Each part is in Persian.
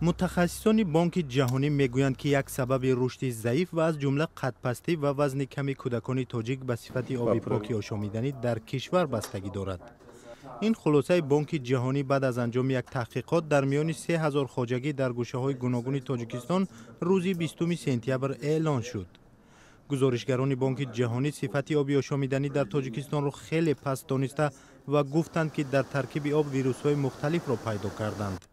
متخصصان بانک جهانی میگویند که یک سبب رشد ضعیف و از جمله قدپستی و وزن کمی کودکان تاجیک به صفت آب پاک آشامیدنی در کشور بستگی دارد. این خلاصه بانک جهانی بعد از انجام یک تحقیقات در میان 3000 خواجگی در گوشه‌های گوناگون تاجیکستان روز 20 سپتامبر اعلان شد. گزارشگران بانک جهانی صفت آب آشامیدنی در تاجیکستان را خیلی پست دانسته و گفتند که در ترکیب آب ویروس‌های مختلف را پیدا کردند.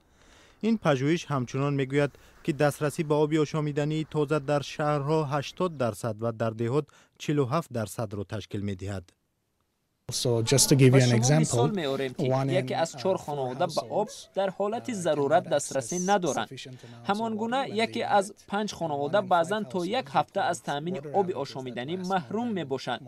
این پژوهش همچنان میگوید که دسترسی به آب آشامیدنی تازه در شهرها 80% و در دهات 47% را تشکیل می‌دهد. و شما مثال می‌آوریم که یکی از 4 خانواده به آب در حالت ضرورت دسترسی ندارند. همانگونه یکی از 5 خانواده بعضاً تا یک هفته از تامین آب آشامیدنی محروم میباشند.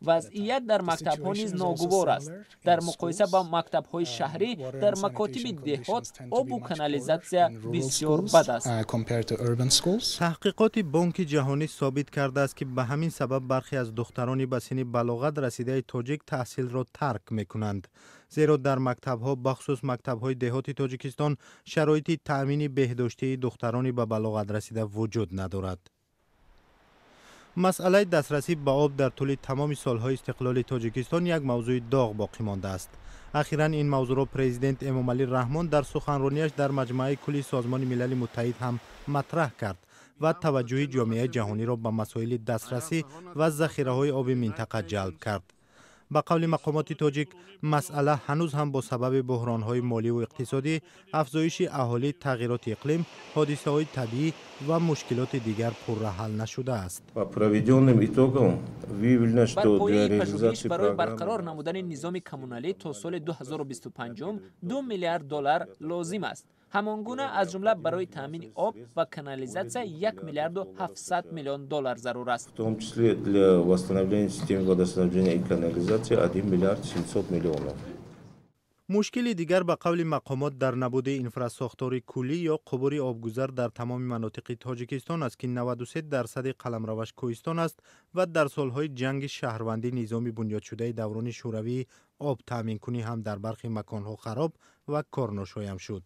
وضعیت در مکتب‌ها نیز ناگوار است. در مقایسه با مکتب‌های شهری، در مکاتب دهات آب و کانالیزاسیا بسیار بد است. تحقیقات بانک جهانی ثابت کرده است که به همین سبب برخی از دختران به سن بلاغت رسیده تاجیک تحصیل را ترک میکنند، زیرا در مکتب‌ها بخصوص مکتب‌های دهاتی تاجیکستان شرایط تأمین بهداشتی دختران به بلاغت رسیده وجود ندارد. مسئله دسترسی به آب در طول تمام سالهای استقلال تاجیکستان یک موضوع داغ باقی مانده است. اخیراً این موضوع را پرزیدنت امامعلی رحمان در سخنرانیش در مجمع کلی سازمان ملل متحد هم مطرح کرد و توجه جامعه جهانی را به مسائل دسترسی و ذخیره‌های آب منطقه جلب کرد. با قول مقامات تاجیک، مسئله هنوز هم با سبب بحران‌های مالی و اقتصادی، افزایش اهالی، تغییرات اقلیم، حادثه‌های طبیعی و مشکلات دیگر پرحل نشده است. بر پایه پژوهش برای برقرار نمودن نظام کمونالی تا سال 2025 $2 میلیارد لازم است. همانگونه از جمله برای تامین آب و کانالیزاسیا $1.7 میلیارد ضرور است. مشکل دیگر به قول مقامات در نبود انفراستراکچور کلی یا عبور آبگذر در تمام مناطق تاجیکستان است که 93% قلمروش کوهستان است و در سالهای جنگ شهروندی نظام بنیاد شده دوران شوروی آب تامین کنی هم در برخی مکانها خراب و کار ناشایم شد.